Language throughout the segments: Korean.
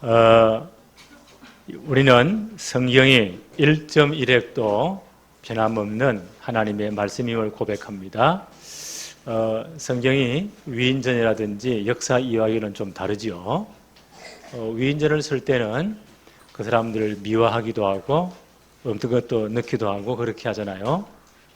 어, 우리는 성경이 1.1획도 변함없는 하나님의 말씀임을 고백합니다. 성경이 위인전이라든지 역사 이야기는 좀 다르지요. 위인전을 쓸 때는 그 사람들을 미화하기도 하고 어떤 것도 넣기도 하고 그렇게 하잖아요.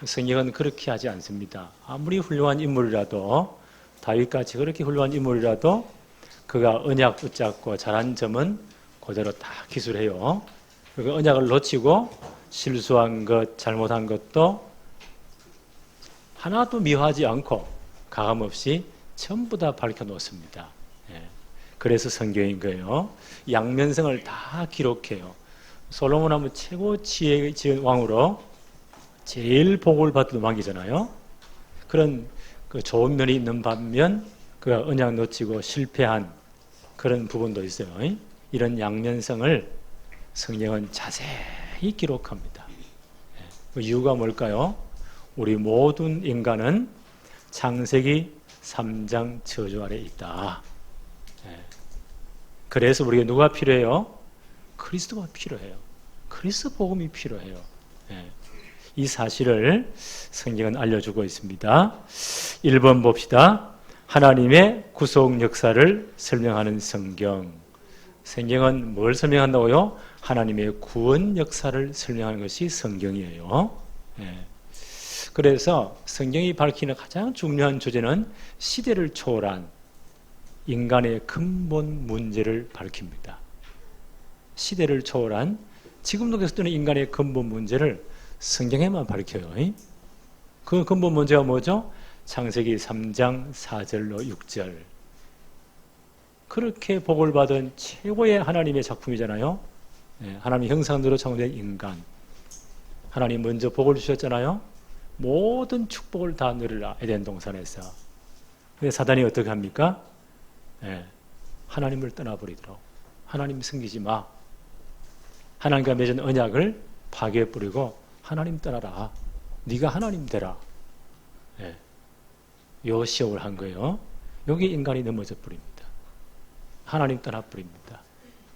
성경은 그렇게 하지 않습니다. 아무리 훌륭한 인물이라도 다윗같이 그렇게 훌륭한 인물이라도 그가 언약 붙잡고 잘한 점은 그대로 다 기술해요. 그리고 언약을 놓치고 실수한 것, 잘못한 것도 하나도 미워하지 않고 가감없이 전부 다 밝혀놓습니다. 그래서 성경인 거예요. 양면성을 다 기록해요. 솔로몬 하면 최고 지혜 지은 왕으로 제일 복을 받던 왕이잖아요. 그런 그 좋은 면이 있는 반면 그가 언약 놓치고 실패한 그런 부분도 있어요. 이런 양면성을 성경은 자세히 기록합니다. 그 이유가 뭘까요? 우리 모든 인간은 창세기 3장 저주 아래 있다. 그래서 우리가 누가 필요해요? 그리스도가 필요해요. 그리스도 복음이 필요해요. 이 사실을 성경은 알려주고 있습니다. 1번 봅시다. 하나님의 구속 역사를 설명하는 성경. 성경은 뭘 설명한다고요? 하나님의 구원 역사를 설명하는 것이 성경이에요. 그래서 성경이 밝히는 가장 중요한 주제는 시대를 초월한 인간의 근본 문제를 밝힙니다. 시대를 초월한 지금도 계속되는 인간의 근본 문제를 성경에만 밝혀요. 그 근본 문제가 뭐죠? 창세기 3장 4절로 6절. 그렇게 복을 받은 최고의 하나님의 작품이잖아요. 하나님의 형상대로 창조된 인간. 하나님 먼저 복을 주셨잖아요. 모든 축복을 다 누리라 에덴 동산에서. 근데 사단이 어떻게 합니까? 하나님을 떠나버리도록. 하나님 섬기지 마. 하나님과 맺은 언약을 파괴해버리고 하나님 떠나라. 네가 하나님 되라. 요 시험을 한 거예요. 여기 인간이 넘어져 버립니다. 하나님 떠나버립니다.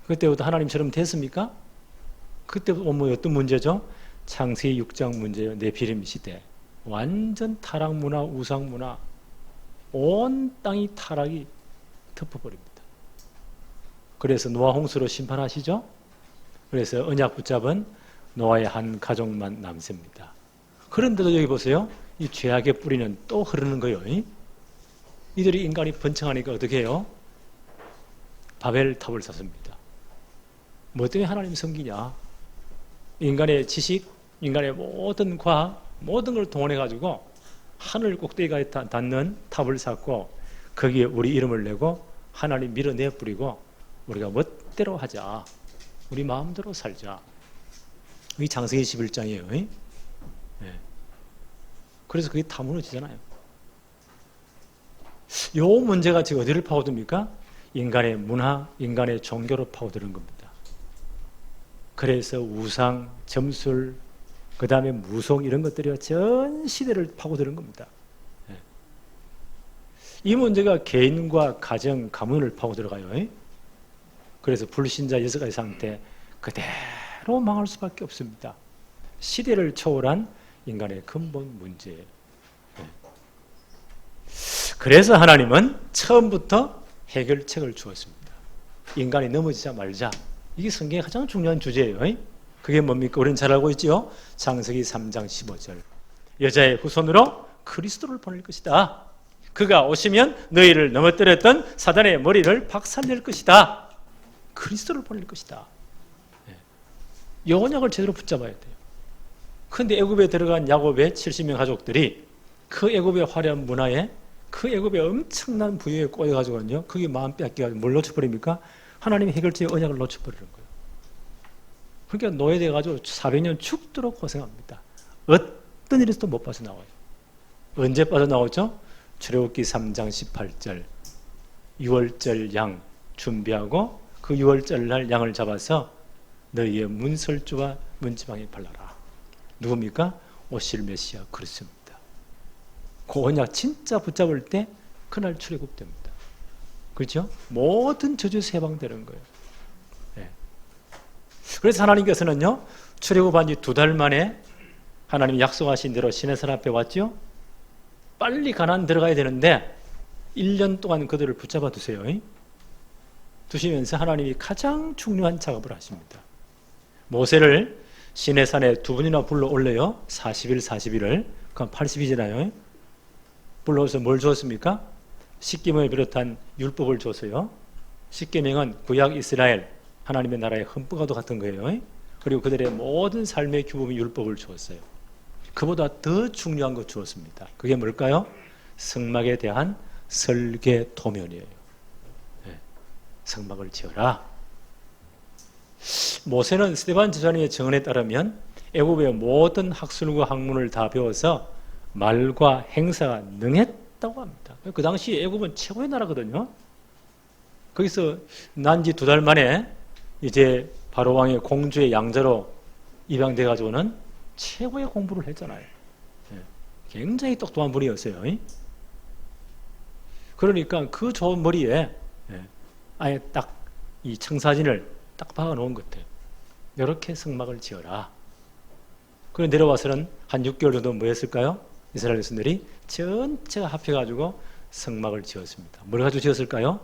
그때부터 하나님처럼 됐습니까? 그때부터 어떤 문제죠? 창세기 6장 문제예요. 네피림 시대. 완전 타락 문화, 우상 문화. 온 땅이 타락이 덮어버립니다. 그래서 노아 홍수로 심판하시죠? 그래서 언약 붙잡은 노아의 한 가족만 남습니다. 그런데도 여기 보세요. 이 죄악의 뿌리는 또 흐르는 거예요. 이들이 인간이 번창하니까 어떻게 해요? 바벨탑을 쌓습니다. 뭐 때문에 하나님 섬기냐? 인간의 지식, 인간의 모든 과학, 모든 걸 동원해가지고 하늘 꼭대기에 닿는 탑을 쌓고 거기에 우리 이름을 내고 하나님 밀어내버리고 우리가 멋대로 하자. 우리 마음대로 살자. 이게 창세기 11장이에요. 그래서 그게 다 무너지잖아요. 요 문제가 지금 어디를 파고듭니까? 인간의 문화, 인간의 종교로 파고드는 겁니다. 그래서 우상, 점술, 그 다음에 무속 이런 것들이 전 시대를 파고드는 겁니다. 이 문제가 개인과 가정, 가문을 파고들어가요. 그래서 불신자 6가지 상태 그대로 망할 수밖에 없습니다. 시대를 초월한 인간의 근본 문제예요. 그래서 하나님은 처음부터 해결책을 주었습니다. 인간이 넘어지자 말자. 이게 성경의 가장 중요한 주제예요. 그게 뭡니까? 우리는 잘 알고 있지요. 창세기 3장 15절. 여자의 후손으로 그리스도를 보낼 것이다. 그가 오시면 너희를 넘어뜨렸던 사단의 머리를 박살낼 것이다. 그리스도를 보낼 것이다. 이 언약을 제대로 붙잡아야 돼요. 그런데 애굽에 들어간 야곱의 70명 가족들이 그 애굽의 화려한 문화에 그 애굽의 엄청난 부유에 꼬여가지고는요, 그게 마음 뺏겨가지고 뭘 놓쳐버립니까? 하나님의 해결책의 언약을 놓쳐버리는 거예요. 그러니까 노예돼가지고 400년 죽도록 고생합니다. 어떤 일에서도 못 빠져나와요. 언제 빠져나오죠? 출애굽기 3장 18절 6월절 양 준비하고 그 6월절 날 양을 잡아서 너희의 문설주와 문지방에 발라라. 누굽니까? 오실 메시아 그리스도입니다. 그 언약 진짜 붙잡을 때 그날 출애굽됩니다. 그렇죠? 모든 저주에서 해방되는 거예요. 그래서 하나님께서는요, 출애굽한 지 2달 만에 하나님이 약속하신 대로 시내산 앞에 왔죠. 빨리 가나안 들어가야 되는데 1년 동안 그들을 붙잡아 두세요. 두시면서 하나님이 가장 중요한 작업을 하십니다. 모세를 시내산에 2번이나 불러 올려요. 40일, 40일을. 그럼 80이잖아요. 불러서 뭘 주었습니까? 십계명을 비롯한 율법을 줬어요. 십계명은 구약 이스라엘 하나님의 나라의 헌법과도 같은 거예요. 그리고 그들의 모든 삶의 규범이 율법을 주었어요. 그보다 더 중요한 거 주었습니다. 그게 뭘까요? 성막에 대한 설계 도면이에요. 네. 성막을 지어라. 모세는 스데반 제사장의 증언에 따르면 애굽의 모든 학술과 학문을 다 배워서 말과 행사가 능했다고 합니다. 그 당시 애굽은 최고의 나라거든요. 거기서 난 지 2달 만에 이제 바로 왕의 공주의 양자로 입양돼 가지고는 최고의 공부를 했잖아요. 굉장히 똑똑한 분이었어요. 그러니까 그 좋은 머리에 아예 딱 이 청사진을 딱 박아 놓은 것 같아요. 이렇게 성막을 지어라. 그리고 내려와서는 한 6개월 정도 뭐 했을까요? 이스라엘 백성들이 전체가 합해가지고 성막을 지었습니다. 뭘 가지고 지었을까요?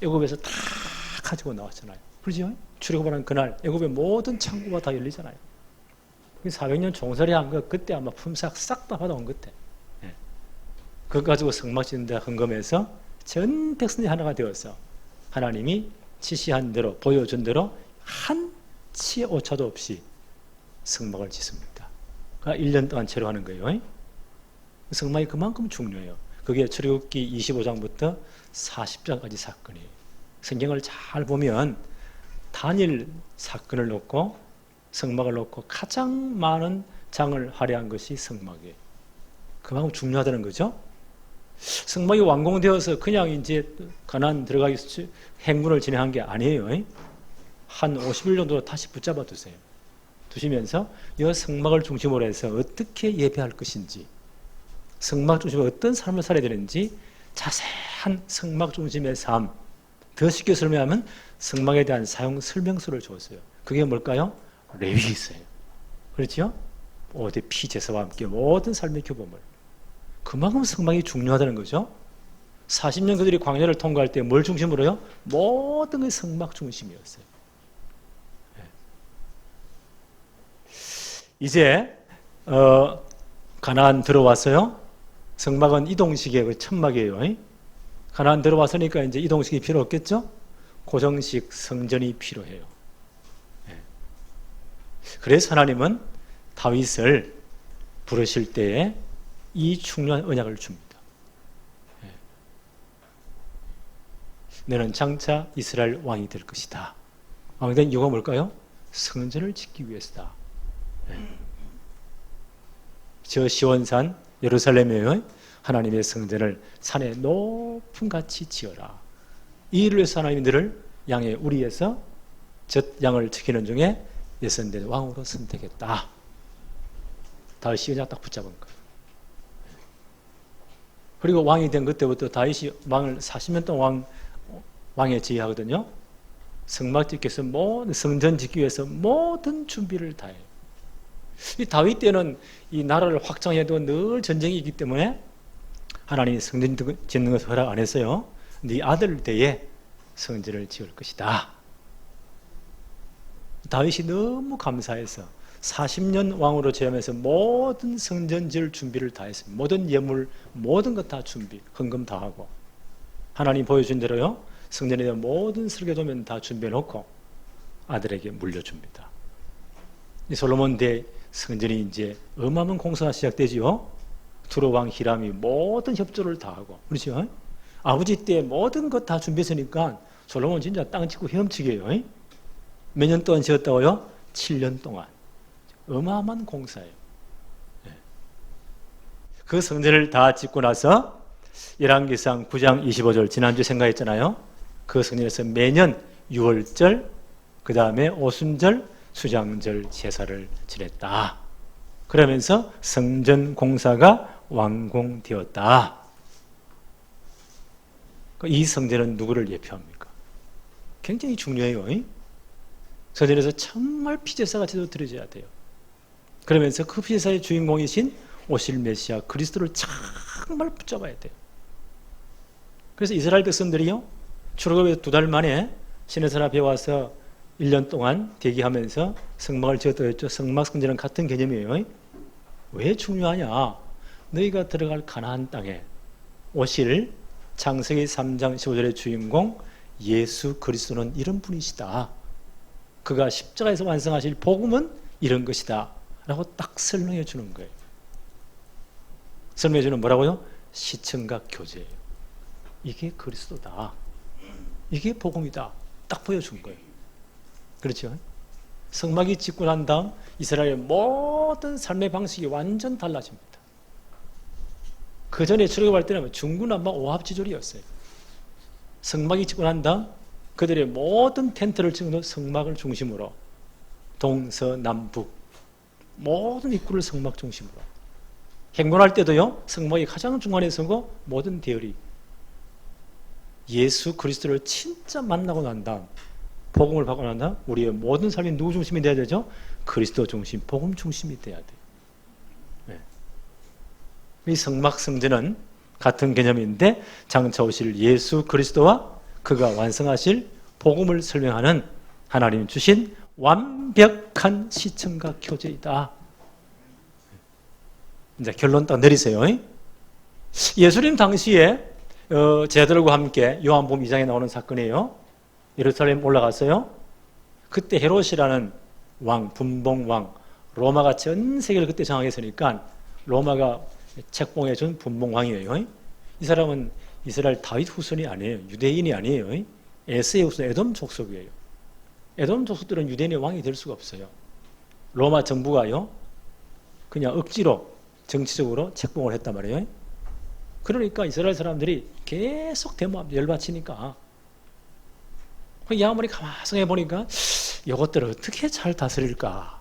애굽에서 다 가지고 나왔잖아요. 그렇죠? 출애굽하는 그날 애굽의 모든 창고가 다 열리잖아요. 400년 종살이 한 거 그때 아마 품삯 싹 다 받아온 것 같아. 그거 가지고 성막 짓는데 헌금해서 전 백성이 하나가 되어서 하나님이 지시한 대로 보여준 대로 한치의 오차도 없이 성막을 짓습니다. 그러니까 1년 동안 채로 하는 거예요. 성막이 그만큼 중요해요. 그게 출애굽기 25장부터 40장까지 사건이에요. 성경을 잘 보면 단일 사건을 놓고 성막을 놓고 가장 많은 장을 할애한 것이 성막이에요. 그만큼 중요하다는 거죠. 성막이 완공되어서 그냥 이제 가나안 들어가기 위해서 행군을 진행한 게 아니에요. 한 50일 정도 다시 붙잡아 두세요. 두시면서 이 성막을 중심으로 해서 어떻게 예배할 것인지, 성막 중심으로 어떤 삶을 살아야 되는지 자세한 성막 중심의 삶, 더 쉽게 설명하면 성막에 대한 사용 설명서를 줬어요. 그게 뭘까요? 레위기서예요. 그렇죠? 어디 피제사와 함께 모든 삶의 규범을. 그만큼 성막이 중요하다는 거죠. 40년 그들이 광야를 통과할 때 뭘 중심으로요? 모든 게 성막 중심이었어요. 이제 가나안 들어왔어요. 성막은 이동식의 천막이에요. 가나안 들어왔으니까 이제 이동식이 필요 없겠죠? 고정식 성전이 필요해요. 그래서 하나님은 다윗을 부르실 때에 이 중요한 언약을 줍니다. 너는 장차 이스라엘 왕이 될 것이다. 왕이 된 이유가 뭘까요? 성전을 짓기 위해서다. 저 시온산 예루살렘에 하나님의 성전을 산에 높은 같이 지어라. 이 일을 위해서 하나님이 너를 양의 우리에서 젖 양을 지키는 중에 예선된 왕으로 선택했다. 다윗이 그냥 딱 붙잡은 거예요. 그리고 왕이 된 그때부터 다윗이 왕을 40년 동안 왕에 지휘하거든요. 성막 짓기 위해서 모든 성전 짓기 위해서 모든 준비를 다 해요. 이 다윗 때는 이 나라를 확장해도 늘 전쟁이 있기 때문에 하나님이 성전 짓는 것을 허락 안 했어요. 네 아들 때에 성전을 지을 것이다. 다윗이 너무 감사해서 40년 왕으로 제하면서 모든 성전 지을 준비를 다 했습니다. 모든 예물, 모든 것 다 준비, 헌금 다 하고 하나님 보여준 대로요. 성전에 대한 모든 설계도면 다 준비해 놓고 아들에게 물려줍니다. 이 솔로몬 대 성전이 이제 어마어마한 공사가 시작되지요. 두로 왕 히람이 모든 협조를 다 하고, 그렇죠? 아버지 때 모든 것 다 준비했으니까 솔로몬 진짜 땅 짓고 헤엄치게요. 몇 년 동안 지었다고요? 7년 동안. 어마어마한 공사예요. 그 성전을 다 짓고 나서 열왕기상 9장 25절 지난주 생각했잖아요. 그 성전에서 매년 6월절, 그 다음에 오순절, 수장절 제사를 지냈다. 그러면서 성전 공사가 완공되었다. 이 성전은 누구를 예표합니까? 굉장히 중요해요. 성전에서 정말 피제사가 제대로 드려져야 돼요. 그러면서 그 피제사의 주인공이신 오실 메시아 그리스도를 정말 붙잡아야 돼요. 그래서 이스라엘 백성들이요, 출애굽에서 2달 만에 시내산 앞에 와서 1년 동안 대기하면서 성막을 지었다고. 성막 성전은 같은 개념이에요. 왜 중요하냐? 너희가 들어갈 가나안 땅에 오실 창세기 3장 15절의 주인공 예수 그리스도는 이런 분이시다. 그가 십자가에서 완성하실 복음은 이런 것이다 라고 딱 설명해 주는 거예요. 설명해 주는 뭐라고요? 시청각 교제예요. 이게 그리스도다. 이게 복음이다. 딱 보여준 거예요. 그렇죠? 성막이 짓고 난 다음 이스라엘의 모든 삶의 방식이 완전 달라집니다. 그 전에 출애굽할 때는 중구난방 오합지졸이었어요. 성막이 짓고 난 다음 그들의 모든 텐트를 찍는 성막을 중심으로 동서남북 모든 입구를 성막 중심으로 행군할 때도요, 성막이 가장 중간에 서고 모든 대열이 예수 그리스도를 진짜 만나고 난 다음 복음을 받고 난 다음 우리의 모든 삶이 누구 중심이 돼야 되죠? 그리스도 중심, 복음 중심이 돼야 돼요. 네. 이 성막 성전은 같은 개념인데 장차 오실 예수 그리스도와 그가 완성하실 복음을 설명하는 하나님 주신 완벽한 시청각 교제이다. 이제 결론 딱 내리세요. 예수님 당시에 제자들과 함께 요한복음 2장에 나오는 사건이에요. 예루살렘 올라갔어요. 그때 헤롯이라는 왕, 분봉왕, 로마가 전 세계를 그때 장악했으니까 로마가 책봉해준 분봉왕이에요. 이 사람은 이스라엘 다윗 후손이 아니에요. 유대인이 아니에요. 에스의 후손 에돔 족속이에요. 에돔 족속들은 유대인의 왕이 될 수가 없어요. 로마 정부가요, 그냥 억지로 정치적으로 책봉을 했단 말이에요. 그러니까 이스라엘 사람들이 계속 데모합니다. 열받치니까. 아무리 가만히 해보니까 이것들을 어떻게 잘 다스릴까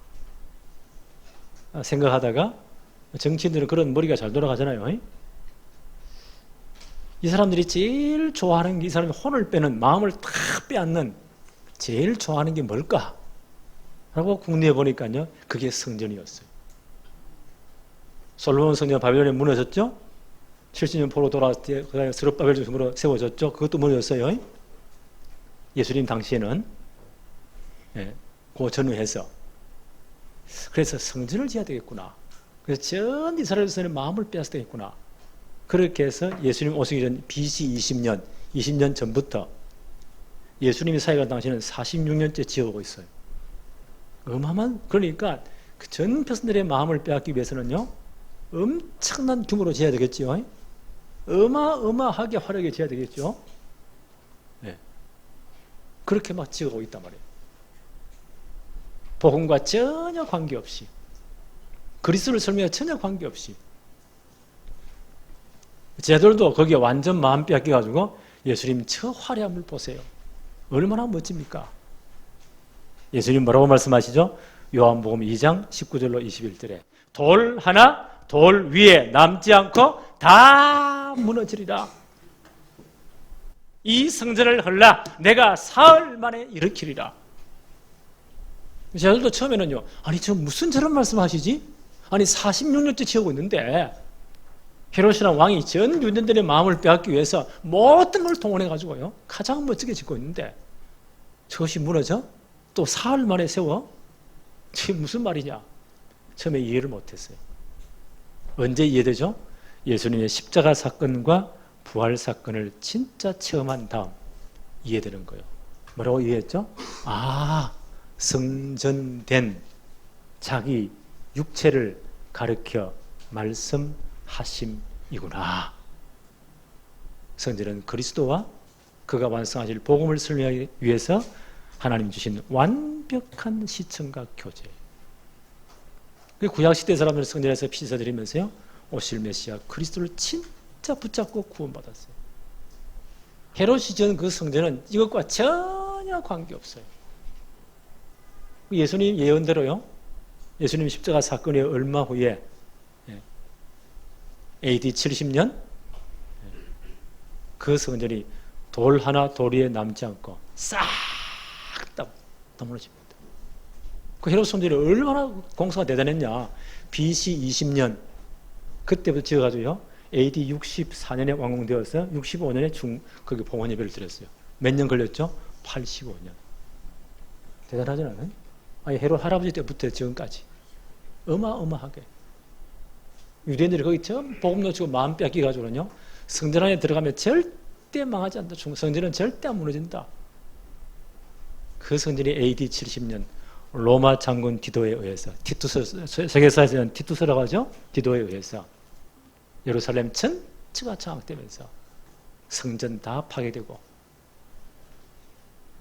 생각하다가 정치인들은 그런 머리가 잘 돌아가잖아요. 이 사람들이 제일 좋아하는 게, 이 사람이 혼을 빼는, 마음을 탁 빼앗는 제일 좋아하는 게 뭘까? 라고 궁리해 보니까요, 그게 성전이었어요. 솔로몬 성전 바벨론에 무너졌죠? 70년 포로 돌아왔을 때 그다음에 스룹바벨 중심으로 세워졌죠? 그것도 무너졌어요. 예수님 당시에는 그 전후해서 그래서 성전을 지어야 되겠구나. 그래서 전 이스라엘에서는 마음을 빼앗아야 되겠구나. 그렇게 해서 예수님 오시기 전 BC 20년 전부터 예수님이 사역한 당시에는 46년째 지어오고 있어요. 어마어마한, 그러니까 그 전 백성들의 마음을 빼앗기 위해서는요, 엄청난 규모로 지어야 되겠죠. 어마어마하게 화려하게 지어야 되겠죠. 네. 그렇게 막 지어오고 있단 말이에요. 복음과 전혀 관계없이, 그리스도를 설명에 전혀 관계없이 제자들도 거기에 완전 마음 빼앗겨가지고 예수님 저 화려함을 보세요. 얼마나 멋집니까? 예수님 뭐라고 말씀하시죠? 요한복음 2장 19절로 21절에 돌 하나 돌 위에 남지 않고 다 무너지리라. 이 성전을 헐라 내가 사흘 만에 일으키리라. 제자들도 처음에는요, 아니 저 무슨 저런 말씀하시지? 아니 46년째 지어오고 있는데 헤롯이라는 왕이 전 유대인들의 마음을 빼앗기 위해서 모든 걸 동원해가지고요, 가장 멋지게 짓고 있는데 저것이 무너져? 또 사흘 만에 세워? 이게 무슨 말이냐? 처음에 이해를 못했어요. 언제 이해되죠? 예수님의 십자가 사건과 부활 사건을 진짜 체험한 다음 이해되는 거예요. 뭐라고 이해했죠? 아, 성전된 자기 육체를 가르쳐 말씀하심이구나. 성전은 그리스도와 그가 완성하실 복음을 설명하기 위해서 하나님 주신 완벽한 시청각 교제. 구약시대 사람들 성전에서 피서 드리면서요, 오실 메시아 그리스도를 진짜 붙잡고 구원받았어요. 헤롯이 지은 그 성전은 이것과 전혀 관계없어요. 예수님 예언대로요, 예수님 십자가 사건의 얼마 후에 AD 70년 그 성전이 돌 하나 돌 위에 남지 않고 싹 다 무너집니다. 그 헤롯 성전이 얼마나 공사가 대단했냐. BC 20년 그때부터 지어가지고요. AD 64년에 완공되어서 65년에 거기 봉헌 예배를 드렸어요. 몇 년 걸렸죠? 85년. 대단하지 않아요? 아니 헤롯 할아버지 때부터 지금까지 어마어마하게 유대인들이 거기 처음 복음 놓치고 마음 뺏기가지고는요. 성전 안에 들어가면 절대 망하지 않는다. 성전은 절대 안 무너진다. 그 성전이 AD 70년 로마 장군 디도에 의해서 티투스 세계사에서는 티투스라고 하죠. 디도에 의해서 예루살렘 전체가 장악되면서 성전 다 파괴되고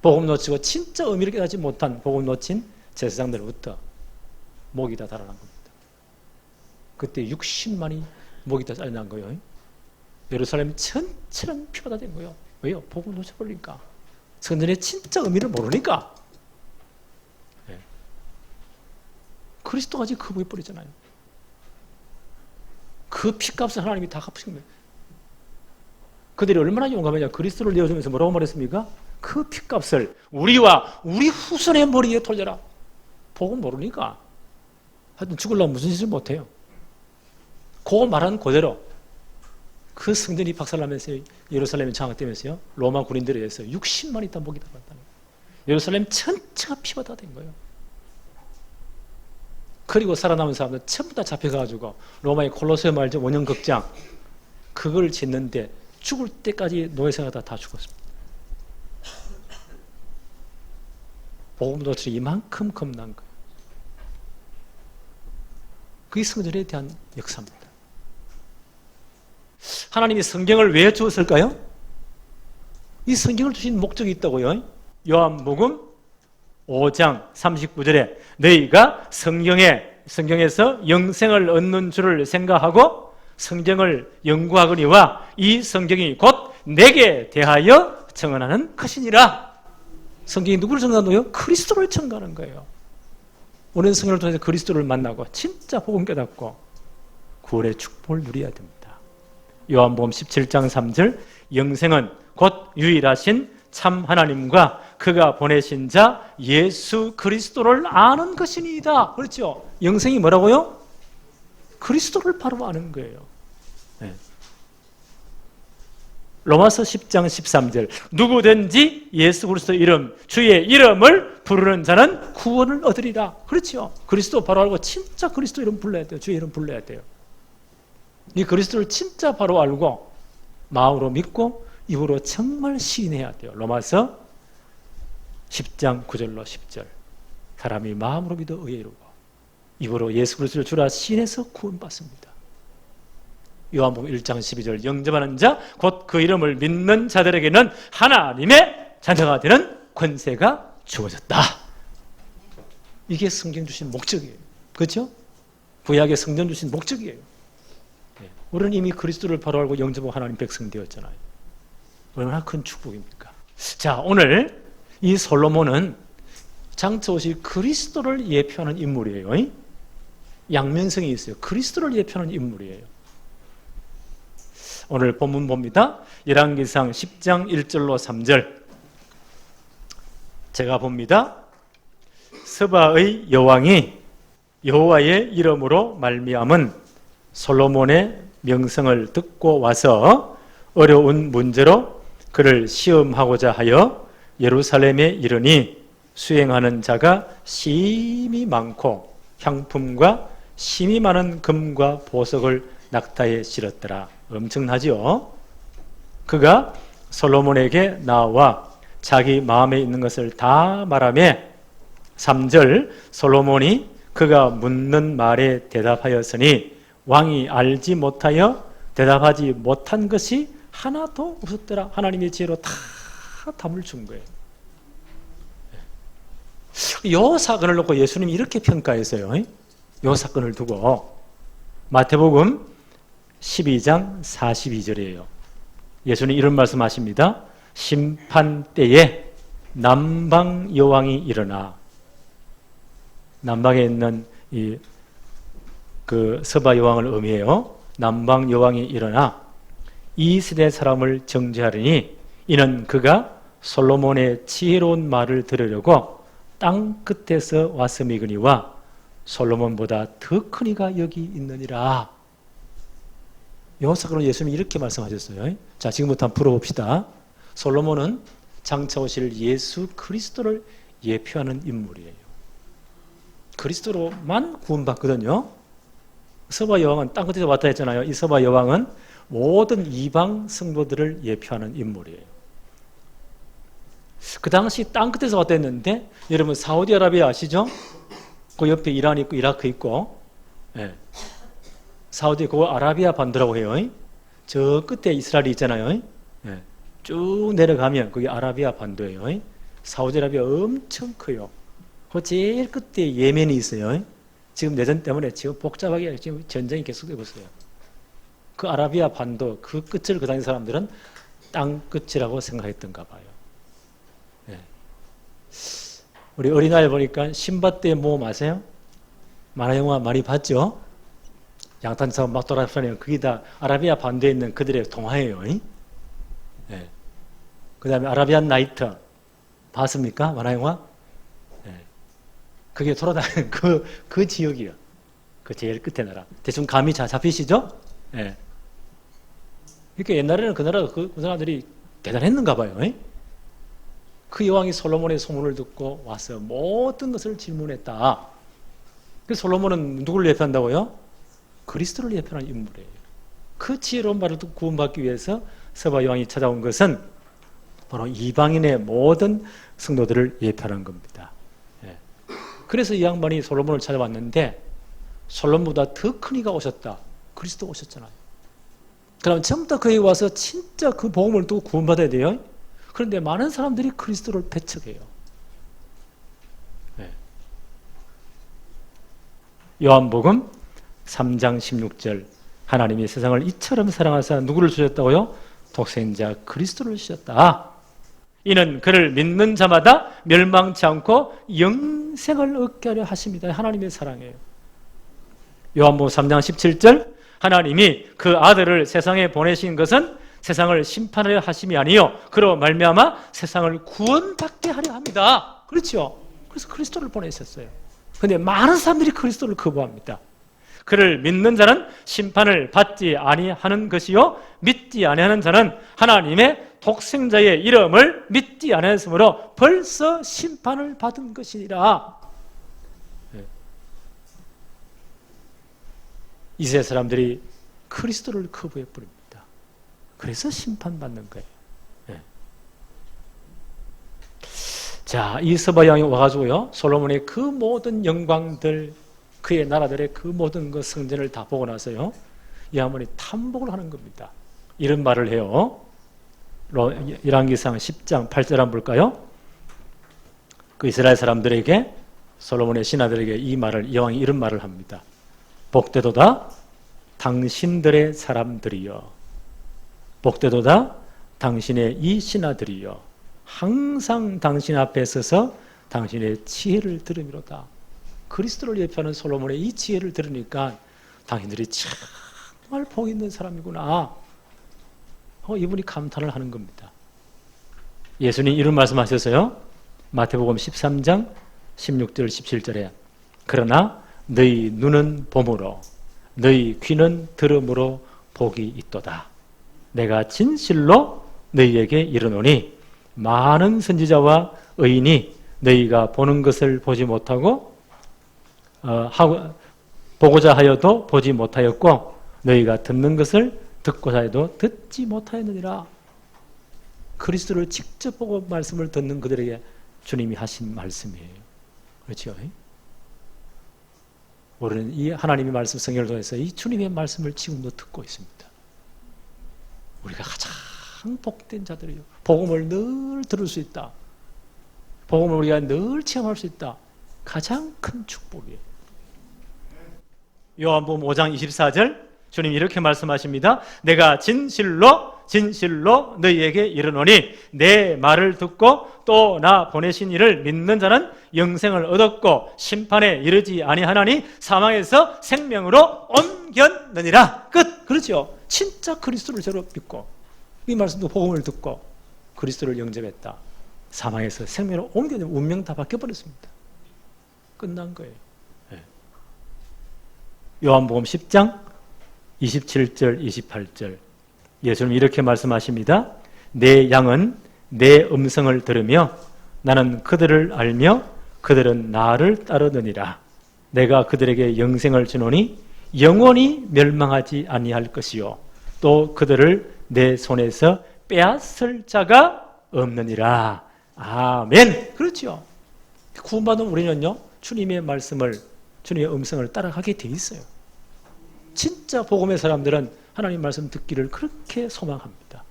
복음 놓치고 진짜 의미를 깨닫지 못한 복음 놓친 제사장들부터 목이 다 달아난 겁니다. 그때 60만이 목이 다 잘려난 거예요. 예루살렘 전체랑 피가 다 된 거예요. 왜요? 복음 놓쳐버리니까. 성전의 진짜 의미를 모르니까. 네. 그리스도가 지금 거부해버리잖아요. 그 피값을 하나님이 다 갚으신 거예요. 그들이 얼마나 용감하냐. 그리스도를 내어주면서 뭐라고 말했습니까? 그 피값을 우리와 우리 후손의 머리에 돌려라. 복음 모르니까. 하여튼 죽으려면 무슨 짓을 못해요. 그거 말한 그대로 그 성전이 박살나면서 예루살렘이 장악되면서요. 로마 군인들에 의해서 60만이 다 목이 달았다는 거예요. 예루살렘 전체가 피가 다 된 거예요. 그리고 살아남은 사람들 전부 다 잡혀가지고 로마의 콜로세움 알죠? 원형극장 그걸 짓는데 죽을 때까지 노예생활 다 죽었습니다. 복음 도처럼 이만큼 겁난 거예요. 그게 성전에 대한 역사입니다. 하나님이 성경을 왜 주었을까요? 이 성경을 주신 목적이 있다고요. 요한복음 5장 39절에 너희가 성경에서 영생을 얻는 줄을 생각하고 성경을 연구하거니와 이 성경이 곧 내게 대하여 증언하는 것이니라. 성경이 누구를 증언하노요? 그리스도를 증거하는 거예요. 오랜 성경을 통해서 그리스도를 만나고 진짜 복음 깨닫고 구원의 축복을 누려야 됩니다. 요한복음 17장 3절 영생은 곧 유일하신 참 하나님과 그가 보내신 자 예수 그리스도를 아는 것이니이다. 그렇죠? 영생이 뭐라고요? 그리스도를 바로 아는 거예요. 네. 로마서 10장 13절 누구든지 예수 그리스도 이름 주의 이름을 부르는 자는 구원을 얻으리라. 그렇죠? 그리스도 바로 알고 진짜 그리스도 이름 불러야 돼요. 주의 이름 불러야 돼요. 이 그리스도를 진짜 바로 알고 마음으로 믿고 입으로 정말 시인해야 돼요. 로마서 10장 9절로 10절 사람이 마음으로 믿어 의에 이르고 입으로 예수 그리스도를 주라 시인해서 구원받습니다. 요한복음 1장 12절 영접하는 자 곧 그 이름을 믿는 자들에게는 하나님의 자녀가 되는 권세가 주어졌다. 이게 성경 주신 목적이에요. 그렇죠? 구약의 성전 주신 목적이에요. 우리는 이미 그리스도를 바로 알고 영접하고 하나님 백성 되었잖아요. 얼마나 큰 축복입니까? 자, 오늘 이 솔로몬은 장차오실 그리스도를 예표하는 인물이에요. 양면성이 있어요. 그리스도를 예표하는 인물이에요. 오늘 본문 봅니다. 열왕기상 10장 1절로 3절 제가 봅니다. 스바의 여왕이 여호와의 이름으로 말미암은 솔로몬의 명성을 듣고 와서 어려운 문제로 그를 시험하고자 하여 예루살렘에 이르니 수행하는 자가 심히 많고 향품과 심히 많은 금과 보석을 낙타에 실었더라. 엄청나지요? 그가 솔로몬에게 나와 자기 마음에 있는 것을 다 말하며 3절 솔로몬이 그가 묻는 말에 대답하였으니 왕이 알지 못하여 대답하지 못한 것이 하나도 없었더라. 하나님의 지혜로 다 답을 준 거예요. 이 사건을 놓고 예수님이 이렇게 평가했어요. 이 사건을 두고 마태복음 12장 42절이에요. 예수님이 이런 말씀하십니다. 심판 때에 남방 여왕이 일어나 남방에 있는 그 서바 여왕을 의미해요. 남방 여왕이 일어나 이 세대 사람을 정죄하리니 이는 그가 솔로몬의 지혜로운 말을 들으려고 땅 끝에서 왔음이거니와 솔로몬보다 더 큰 이가 여기 있느니라. 영어사건으로 예수님이 이렇게 말씀하셨어요. 자, 지금부터 한번 풀어봅시다. 솔로몬은 장차 오실 예수 그리스도를 예표하는 인물이에요. 그리스도로만 구원받거든요. 서바 여왕은 땅 끝에서 왔다 했잖아요. 이 서바 여왕은 모든 이방 성도들을 예표하는 인물이에요. 그 당시 땅 끝에서 왔다 했는데, 여러분 사우디아라비아 아시죠? 그 옆에 이란 있고 이라크 있고, 예. 사우디 그 아라비아 반도라고 해요. 저 끝에 이스라엘이 있잖아요. 예. 쭉 내려가면 그게 아라비아 반도예요. 사우디아라비아 엄청 커요. 그 제일 끝에 예멘이 있어요. 지금 내전 때문에 지금 복잡하게 지금 전쟁이 계속되고 있어요. 그 아라비아 반도 그 끝을 그 당시 사람들은 땅 끝이라고 생각했던가 봐요. 네. 우리 어린아이 보니까 신밧드의 모험 아세요? 만화 영화 많이 봤죠? 양탄자가 막 돌아다니는 그게 다 아라비아 반도에 있는 그들의 동화예요. 네. 그 다음에 아라비안 나이트 봤습니까? 만화 영화? 네. 그게 돌아다니는 그 지역이요. 그 제일 끝에 나라. 대충 감이 잡히시죠? 네. 그러니까 옛날에는 그 나라 그 사람들이 대단했는가 봐요. 그 여왕이 솔로몬의 소문을 듣고 와서 모든 것을 질문했다. 그래서 솔로몬은 누구를 예표한다고요? 그리스도를 예표하는 인물이에요. 그 지혜로운 말을 듣고 구원받기 위해서 서바 여왕이 찾아온 것은 바로 이방인의 모든 성도들을 예표하는 겁니다. 그래서 이 양반이 솔로몬을 찾아왔는데 솔로몬보다 더 큰 이가 오셨다. 그리스도가 오셨잖아요. 그럼 전부 다 그에 와서 진짜 그 복음을 듣고 구원받아야 돼요. 그런데 많은 사람들이 그리스도를 배척해요. 요한복음 3장 16절 하나님이 세상을 이처럼 사랑하사 누구를 주셨다고요? 독생자 그리스도를 주셨다. 이는 그를 믿는 자마다 멸망치 않고 영생을 얻게 하려 하십니다. 하나님의 사랑이에요. 요한복음 3장 17절 하나님이 그 아들을 세상에 보내신 것은 세상을 심판하려 하심이 아니요 그로 말미암아 세상을 구원받게 하려 합니다. 그렇죠? 그래서 그리스도를 보내셨어요. 그런데 많은 사람들이 그리스도를 거부합니다. 그를 믿는 자는 심판을 받지 아니하는 것이요 믿지 아니하는 자는 하나님의 독생자의 이름을 믿지 아니하였으므로 벌써 심판을 받은 것이니라. 이스라엘 사람들이 그리스도를 거부해 버립니다. 그래서 심판받는 거예요. 자, 이 서바 왕이 와가지고요 솔로몬의 그 모든 영광들, 그의 나라들의 그 모든 그 성전을 다 보고 나서요 이 양반이 탐복을 하는 겁니다. 이런 말을 해요. 열왕기상 10장 8절 한번 볼까요? 그 이스라엘 사람들에게 솔로몬의 신하들에게 이 왕이 이런 말을 합니다. 복되도다 당신들의 사람들이여, 복되도다 당신의 이 신하들이여, 항상 당신 앞에 서서 당신의 지혜를 들으미로다. 그리스도를 예표하는 솔로몬의 이 지혜를 들으니까 당신들이 정말 복 있는 사람이구나. 이분이 감탄을 하는 겁니다. 예수님 이런 말씀하셨어요. 마태복음 13장 16절 17절에 그러나 너희 눈은 봄으로 너희 귀는 들음으로 복이 있도다. 내가 진실로 너희에게 이르노니 많은 선지자와 의인이 너희가 보는 것을 보지 못하고 보고자 하여도 보지 못하였고 너희가 듣는 것을 듣고자 해도 듣지 못하였느니라. 그리스도를 직접 보고 말씀을 듣는 그들에게 주님이 하신 말씀이에요. 그렇죠? 우리는 이 하나님의 말씀 성경을 통해서 이 주님의 말씀을 지금도 듣고 있습니다. 우리가 가장 복된 자들이요. 복음을 늘 들을 수 있다. 복음을 우리가 늘 체험할 수 있다. 가장 큰 축복이에요. 요한복음 5장 24절 주님이 이렇게 말씀하십니다. 내가 진실로 너희에게 이르노니 내 말을 듣고 또 나 보내신 이를 믿는 자는 영생을 얻었고 심판에 이르지 아니하나니 사망에서 생명으로 옮겼느니라. 끝. 그렇죠. 진짜 그리스도를 저로 믿고 이 말씀도 복음을 듣고 그리스도를 영접했다. 사망에서 생명으로 옮겨진 운명 다 바뀌어버렸습니다. 끝난 거예요. 예. 요한복음 10장 27절 28절 예수님 이렇게 말씀하십니다. 내 양은 내 음성을 들으며 나는 그들을 알며 그들은 나를 따르느니라. 내가 그들에게 영생을 주노니 영원히 멸망하지 아니할 것이요 또 그들을 내 손에서 빼앗을 자가 없느니라. 아멘. 그렇죠. 구원받은 우리는요 주님의 말씀을 주님의 음성을 따라가게 돼 있어요. 진짜 복음의 사람들은 하나님 말씀 듣기를 그렇게 소망합니다.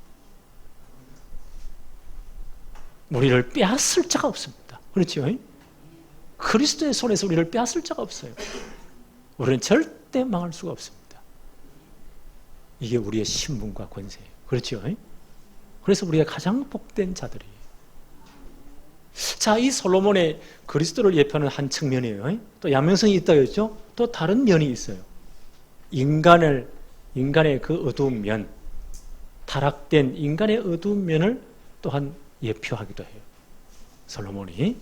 우리를 빼앗을 자가 없습니다. 그렇죠? 그리스도의 손에서 우리를 빼앗을 자가 없어요. 우리는 절대 망할 수가 없습니다. 이게 우리의 신분과 권세예요. 그렇죠? 그래서 우리가 가장 복된 자들이에요. 자, 이 솔로몬의 그리스도를 예표하는 한 측면이에요. 또 양면성이 있다고 했죠? 또 다른 면이 있어요. 인간의 그 어두운 면, 타락된 인간의 어두운 면을 또한 예표하기도 해요. 솔로몬이.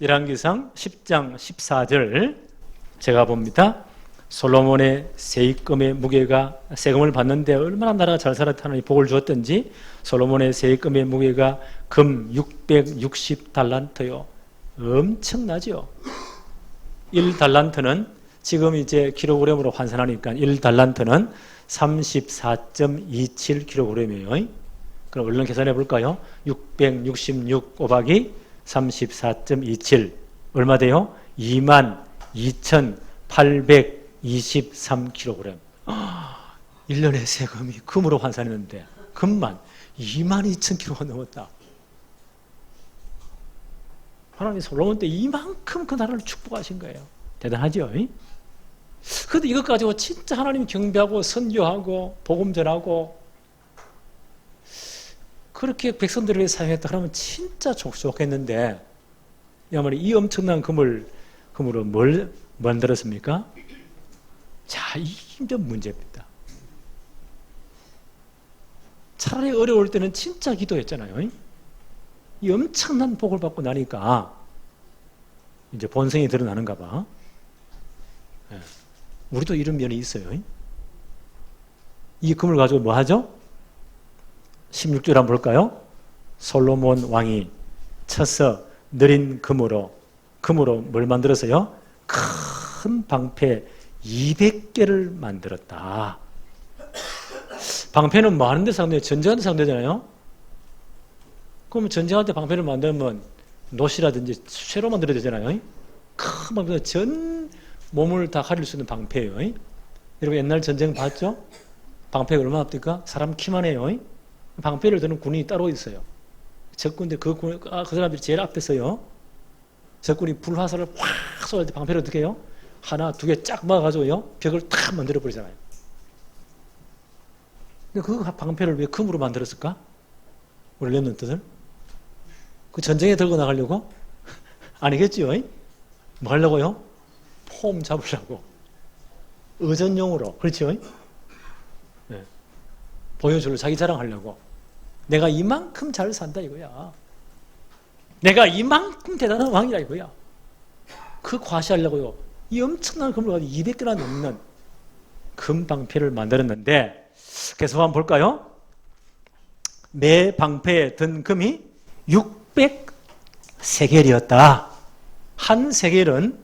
열왕기상 10장 14절 제가 봅니다. 솔로몬의 세금의 무게가 세금을 받는데 얼마나 나라가 잘 살았다 하나님 복을 주었던지 솔로몬의 세금의 무게가 금 660달란트요. 엄청나죠. 1달란트는 지금 이제 킬로그램으로 환산하니까 1달란트는 34.27kg이에요. 그럼 얼른 계산해 볼까요? 666 곱하기 34.27 얼마 돼요? 22,823kg. 1년의 세금이 금으로 환산했는데 금만 22,000kg가 넘었다. 하나님이 솔로몬 때 이만큼 그 나라를 축복하신 거예요. 대단하죠? 그런데 이것 가지고 진짜 하나님 경배하고 선교하고 복음 전하고 그렇게 백성들에게 사용했다 그러면 진짜 좋겠는데 야말로 이 엄청난 금으로 뭘 만들었습니까? 자, 이게 문제입니다. 차라리 어려울 때는 진짜 기도했잖아요. 이 엄청난 복을 받고 나니까 이제 본성이 드러나는가 봐. 우리도 이런 면이 있어요. 이 금을 가지고 뭐 하죠? 16절 한번 볼까요? 솔로몬 왕이 쳐서 느린 금으로 뭘 만들었어요? 큰 방패 200개를 만들었다. 방패는 뭐 하는 데 사용돼요? 전쟁하는 데 사용되잖아요? 그러면 전쟁할 때 방패를 만들면 노시라든지 쇠로 만들어야 되잖아요? 큰 방패, 전 몸을 다 가릴 수 있는 방패예요. 여러분 옛날 전쟁 봤죠? 방패가 얼마나 됩니까? 사람 키만 해요. 방패를 드는 군인이 따로 있어요. 적군들 그 사람들이 제일 앞에 서요. 적군이 불화살을 확 쏠 때 방패를 어떻게 해요? 하나, 두 개 쫙 막아가지고요. 벽을 탁 만들어 버리잖아요. 근데 그 방패를 왜 금으로 만들었을까? 우리 렘넌트들? 그 전쟁에 들고 나가려고? 아니겠지요? 뭐 하려고요? 폼 잡으려고. 의전용으로. 그렇죠? 네. 보여주려 자기 자랑하려고. 내가 이만큼 잘 산다 이거야. 내가 이만큼 대단한 왕이다 이거야. 그 과시하려고요. 이 엄청난 금을 가지고 200개나 넘는 금 방패를 만들었는데 계속 한번 볼까요? 매 방패에 든 금이 600세겔이었다. 한 세겔은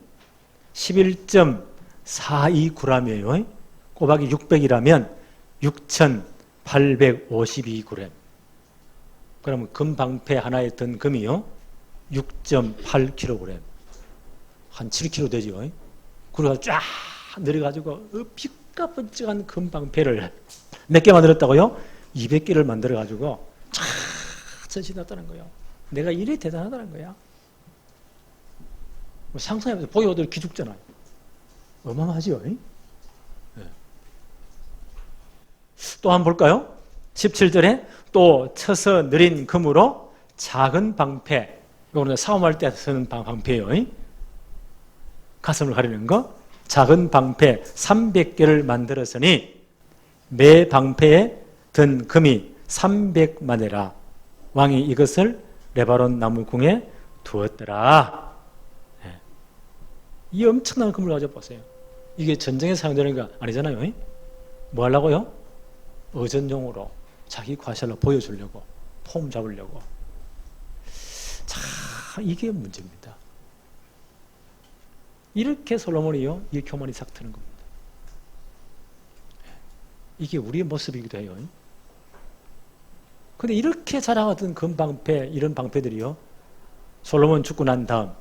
11.42g이에요. 곱하기 600이라면 6,852g. 그러면 금 방패 하나에 든 금이요 6.8kg. 한 7kg 되죠. 그래서 쫙 내려가지고 빛까번쩍한 금 방패를 몇 개 만들었다고요? 200개를 만들어가지고 쫙 전시했다는 거예요. 내가 이래 대단하다는 거야. 상상해보세요. 보기오들 기죽잖아요. 어마어마하죠? 네. 또 한번 볼까요? 17절에 또 쳐서 느린 금으로 작은 방패, 이거는 싸움할 때 쓰는 방패예요. 가슴을 가리는 거. 작은 방패 300개를 만들었으니 매 방패에 든 금이 300마네라. 왕이 이것을 레바논 나무궁에 두었더라. 이 엄청난 금을 가져 보세요. 이게 전쟁에 사용되는 거 아니잖아요. 뭐 하려고요? 어전용으로 자기 과실로 보여주려고, 폼 잡으려고. 자, 이게 문제입니다. 이렇게 솔로몬이요, 이 교만이 싹 트는 겁니다. 이게 우리의 모습이기도 해요. 근데 이렇게 자랑하던 금방패, 이런 방패들이요, 솔로몬 죽고 난 다음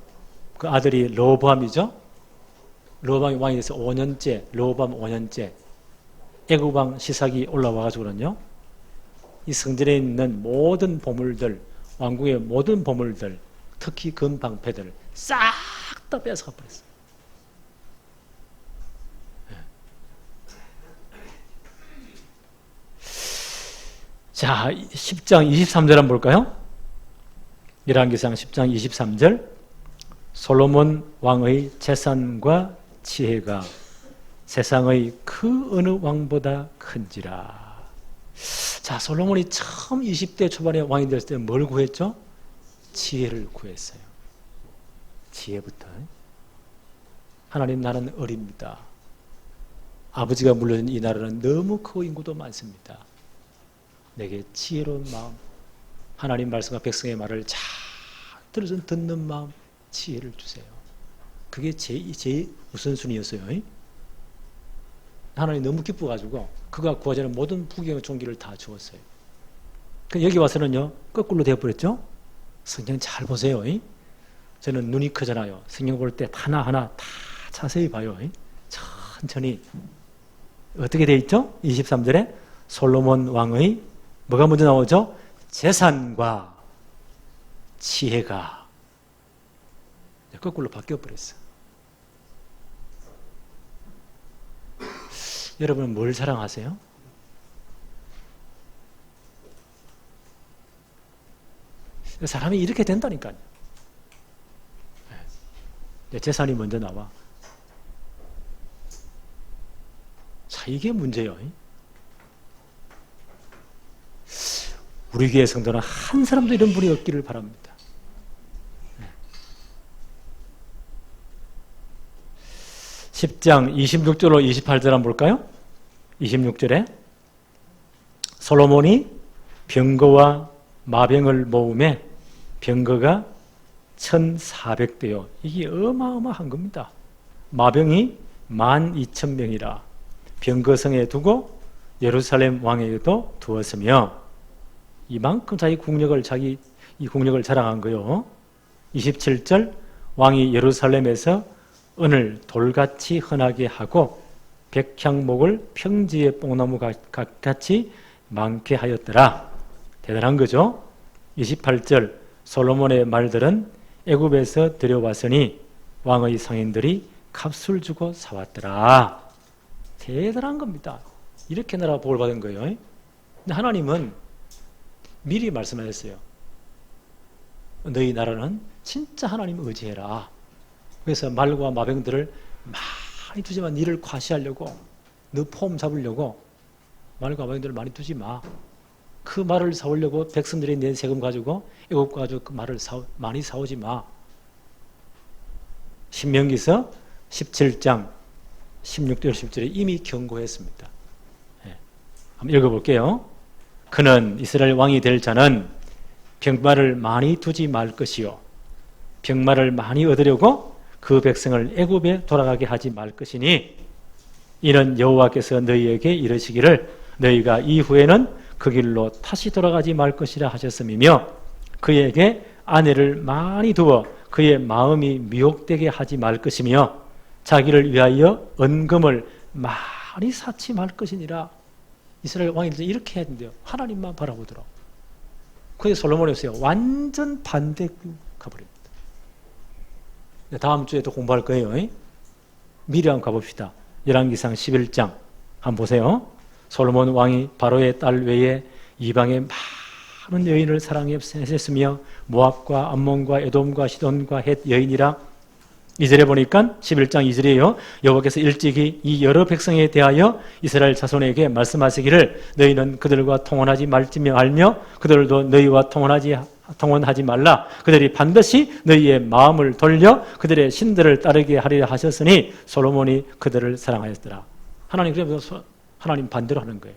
그 아들이 르호보암이죠. 르호보암이 왕이 돼서 5년째, 르호보암 5년째 애굽 왕 시삭이 올라와가지고는요, 이 성전에 있는 모든 보물들, 왕궁의 모든 보물들, 특히 금방패들 싹 다 뺏어가 버렸어요. 자, 10장 23절 한번 볼까요? 열왕기상 10장 23절. 솔로몬 왕의 재산과 지혜가 세상의 그 어느 왕보다 큰지라. 자, 솔로몬이 처음 20대 초반에 왕이 됐을 때 뭘 구했죠? 지혜를 구했어요. 지혜부터. 하나님, 나는 어립니다. 아버지가 물려준 이 나라는 너무 크고 인구도 많습니다. 내게 지혜로운 마음, 하나님 말씀과 백성의 말을 잘 들어서 듣는 마음, 지혜를 주세요. 그게 제 우선순위였어요. 하나님 너무 기뻐가지고 그가 구하자는 모든 부귀와 존귀를 다 주었어요. 여기 와서는요, 거꾸로 되어버렸죠? 성경 잘 보세요. 저는 눈이 크잖아요. 성경 볼 때 하나하나 다 자세히 봐요. 천천히. 어떻게 돼 있죠? 23절에 솔로몬 왕의 뭐가 먼저 나오죠? 재산과 지혜가. 거꾸로 바뀌어버렸어요. 여러분은 뭘 자랑하세요? 사람이 이렇게 된다니까요. 재산이 먼저 나와. 자, 이게 문제예요. 우리 교회 성도는 한 사람도 이런 분이 없기를 바랍니다. 10장 26절로 28절 한번 볼까요? 26절에 솔로몬이 병거와 마병을 모음에 병거가 1,400대요. 이게 어마어마한 겁니다. 마병이 12,000명이라 병거성에 두고 예루살렘 왕에게도 두었으며, 이만큼 자기 국력을 이 국력을 자랑한 거요. 27절 왕이 예루살렘에서 은을 돌같이 흔하게 하고 백향목을 평지의 뽕나무 같이 많게 하였더라. 대단한 거죠. 28절 솔로몬의 말들은 애굽에서 들여왔으니 왕의 상인들이 값을 주고 사왔더라. 대단한 겁니다. 이렇게 나라가 복을 받은 거예요. 근데 하나님은 미리 말씀하셨어요. 너희 나라는 진짜 하나님 의지해라. 그래서 말과 마병들을 많이 두지만 니를 과시하려고, 너 폼 잡으려고 말과 마병들을 많이 두지 마. 그 말을 사오려고 백성들이 낸 세금 가지고 애굽 가지고 그 말을 많이 사오지 마. 신명기서 17장 16절 10절에 이미 경고했습니다. 한번 읽어볼게요. 그는 이스라엘 왕이 될 자는 병마를 많이 두지 말 것이요 병마를 많이 얻으려고 그 백성을 애굽에 돌아가게 하지 말 것이니, 이는 여호와께서 너희에게 이르시기를 너희가 이후에는 그 길로 다시 돌아가지 말 것이라 하셨음이며, 그에게 아내를 많이 두어 그의 마음이 미혹되게 하지 말 것이며 자기를 위하여 은금을 많이 쌓지 말 것이니라. 이스라엘 왕이 이렇게 해야 된대요. 하나님만 바라보도록. 그래서 솔로몬이었어요. 완전 반대 가버립니다. 다음 주에 또 공부할 거예요. 미리 한번 가봅시다. 열왕기상 11장 한번 보세요. 솔로몬 왕이 바로의 딸 외에 이방의 많은 여인을 사랑했으며 모압과 암몬과 에돔과 시돈과 헷 여인이라. 2절에 보니까 11장 2절이에요. 여호와께서 일찍이 이 여러 백성에 대하여 이스라엘 자손에게 말씀하시기를 너희는 그들과 통혼하지 말지며 알며 그들도 너희와 통혼하지 동원하지 말라. 그들이 반드시 너희의 마음을 돌려 그들의 신들을 따르게 하리라 하셨으니 솔로몬이 그들을 사랑하였더라. 하나님 그래서 하나님 반대로 하는 거예요.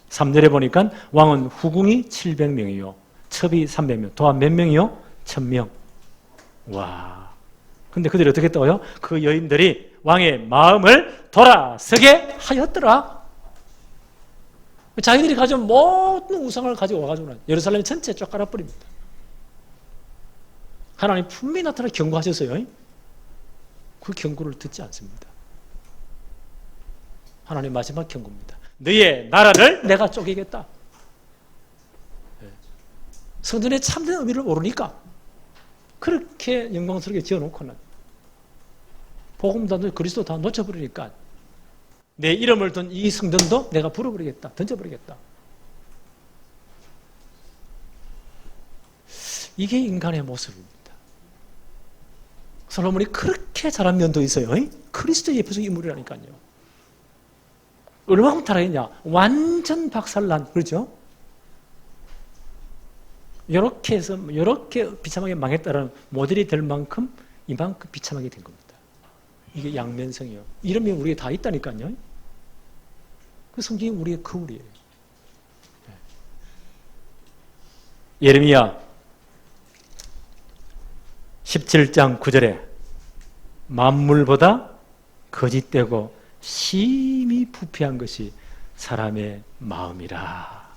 3절에 보니까 왕은 후궁이 700명이요 첩이 300명 도합 몇 명이요? 1000명. 와. 근데 그들이 어떻게 했다고요? 그 여인들이 왕의 마음을 돌아서게 하였더라. 자기들이 가져온 모든 우상을 가지고 와가지고는 예루살렘 전체에 쫙 깔아버립니다. 하나님 분명히 나타나 경고하셨어요. 그 경고를 듣지 않습니다. 하나님 마지막 경고입니다. 너희의 나라를 내가 쪼개겠다. 성전의 참된 의미를 모르니까 그렇게 영광스럽게 지어놓고는 복음 다 그리스도 다 놓쳐버리니까 내 이름을 둔 이 성전도 내가 불어버리겠다. 던져버리겠다. 이게 인간의 모습입니다. 솔로몬이 그렇게 잘한 면도 있어요. 그리스도의 예표적 인물이라니까요. 얼마나 타락했냐. 완전 박살난, 그렇죠? 이렇게 해서, 이렇게 비참하게 망했다는 모델이 될 만큼 이만큼 비참하게 된 겁니다. 이게 양면성이요. 이런 면 우리가 다 있다니까요. 그 성경이 우리의 거울이에요. 예레미야 17장 9절에 만물보다 거짓되고 심히 부패한 것이 사람의 마음이라.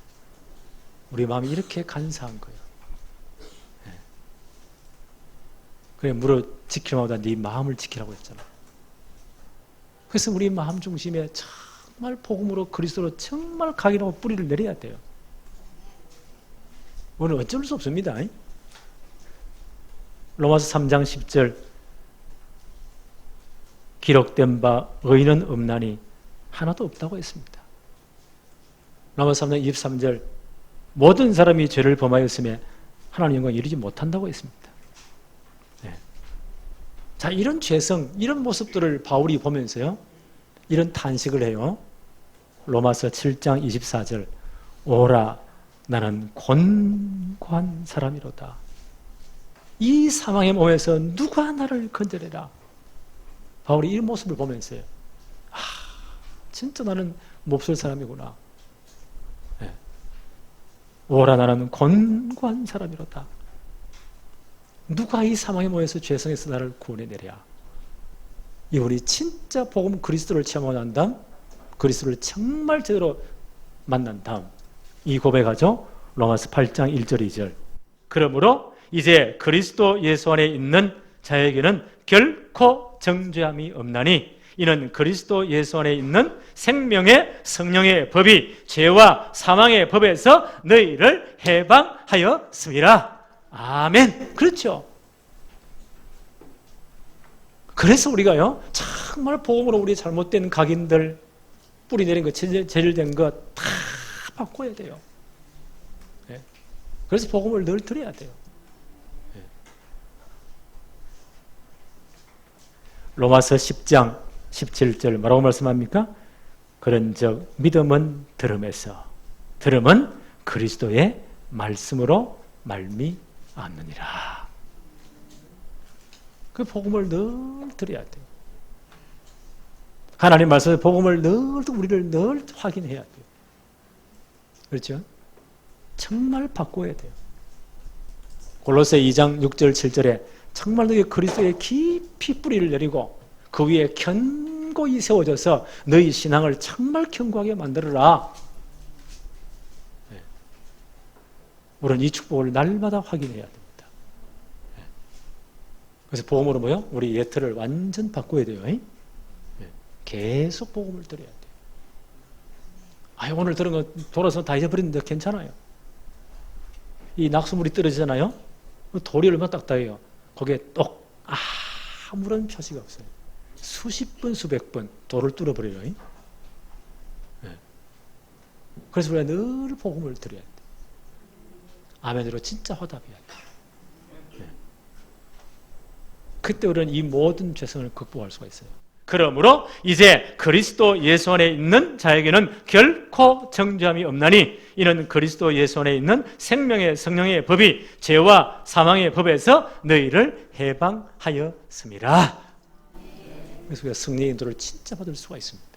우리 마음이 이렇게 간사한 거예요. 그래 물어 지키마다 네 마음을 지키라고 했잖아. 그래서 우리 마음 중심에 정말 복음으로 그리스도로 정말 각인하고 뿌리를 내려야 돼요. 오늘 어쩔 수 없습니다. 로마서 3장 10절 기록된 바 의인은 없나니 하나도 없다고 했습니다. 로마서 3장 23절 모든 사람이 죄를 범하였음에 하나님 영광에 이르지 못한다고 했습니다. 네. 자, 이런 죄성, 이런 모습들을 바울이 보면서요, 이런 탄식을 해요. 로마서 7장 24절 오라 나는 곤고한 사람이로다. 이 상황의 몸에서 누가 나를 건져내라. 바울이 이 모습을 보면서요, 진짜 나는 몹쓸 사람이구나. 네. 오라 나는 곤고한 사람이로다. 누가 이 사망의 몸에서 죄성에서 나를 구원해내랴. 우리 진짜 복음 그리스도를 체험하고 난 다음, 그리스도를 정말 제대로 만난 다음 이 고백하죠. 로마서 8장 1절 2절 그러므로 이제 그리스도 예수 안에 있는 자에게는 결코 정죄함이 없나니 이는 그리스도 예수 안에 있는 생명의 성령의 법이 죄와 사망의 법에서 너희를 해방하였습니다. 아멘. 그렇죠. 그래서 우리가요, 정말 복음으로 우리 잘못된 각인들, 뿌리 내린 것, 제일된 것 다 바꿔야 돼요. 네. 그래서 복음을 늘 드려야 돼요. 네. 로마서 10장 17절 뭐라고 말씀합니까? 그런즉 믿음은 들음에서, 들음은 그리스도의 말씀으로 말미암느니라. 그 복음을 늘 드려야 돼요. 하나님 말씀의 복음을 늘 우리를 늘 확인해야 돼요. 그렇죠? 정말 바꿔야 돼요. 골로새 2장 6절 7절에 정말 너희 그리스도의 깊이 뿌리를 내리고 그 위에 견고히 세워져서 너희 신앙을 정말 견고하게 만들어라. 네. 우리는 이 축복을 날마다 확인해야 됩니다. 네. 그래서 복음으로 뭐요? 우리 예틀을 완전 바꿔야 돼요. 네. 계속 복음을 드려야 돼요. 오늘 들은 거 돌아서 다 잊어버리는데 괜찮아요. 이 낙수물이 떨어지잖아요. 돌이 얼마나 딱딱해요. 거기에 아무런 표시가 없어요. 수십 번, 수백 번 돌을 뚫어버려요. 네. 그래서 우리가 늘 복음을 드려야 돼요. 아멘으로 진짜 화답해야 돼요. 네. 그때 우리는 이 모든 죄성을 극복할 수가 있어요. 그러므로 이제 그리스도 예수 안에 있는 자에게는 결코 정죄함이 없나니 이는 그리스도 예수 안에 있는 생명의 성령의 법이 죄와 사망의 법에서 너희를 해방하였음이라. 그래서 우리가 성령의 인도를 진짜 받을 수가 있습니다.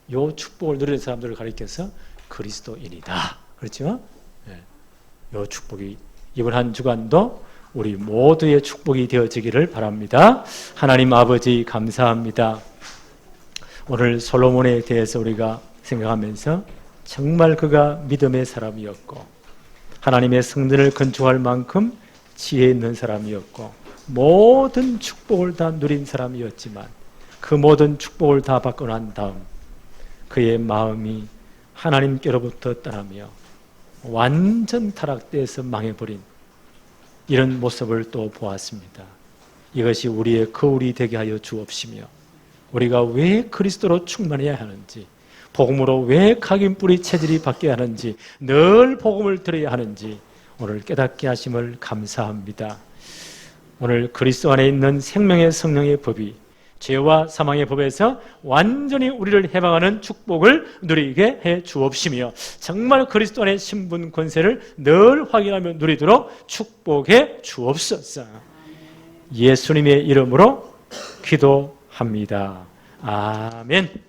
이 축복을 누리는 사람들을 가리켜서 그리스도인이다. 그렇죠? 이 축복이 이번 한 주간도 우리 모두의 축복이 되어지기를 바랍니다. 하나님 아버지 감사합니다. 오늘 솔로몬에 대해서 우리가 생각하면서 정말 그가 믿음의 사람이었고 하나님의 성전을 건축할 만큼 지혜 있는 사람이었고 모든 축복을 다 누린 사람이었지만 그 모든 축복을 다 받고 난 다음 그의 마음이 하나님께로부터 떠나며 완전 타락돼서 망해버린 이런 모습을 또 보았습니다. 이것이 우리의 거울이 되게 하여 주옵시며 우리가 왜 그리스도로 충만해야 하는지 복음으로 왜 각인뿌리 체질이 바뀌어야 하는지 늘 복음을 들어야 하는지 오늘 깨닫게 하심을 감사합니다. 오늘 그리스도 안에 있는 생명의 성령의 법이 죄와 사망의 법에서 완전히 우리를 해방하는 축복을 누리게 해 주옵시며 정말 그리스도 안의 신분 권세를 늘 확인하며 누리도록 축복해 주옵소서. 예수님의 이름으로 기도합니다. 아멘.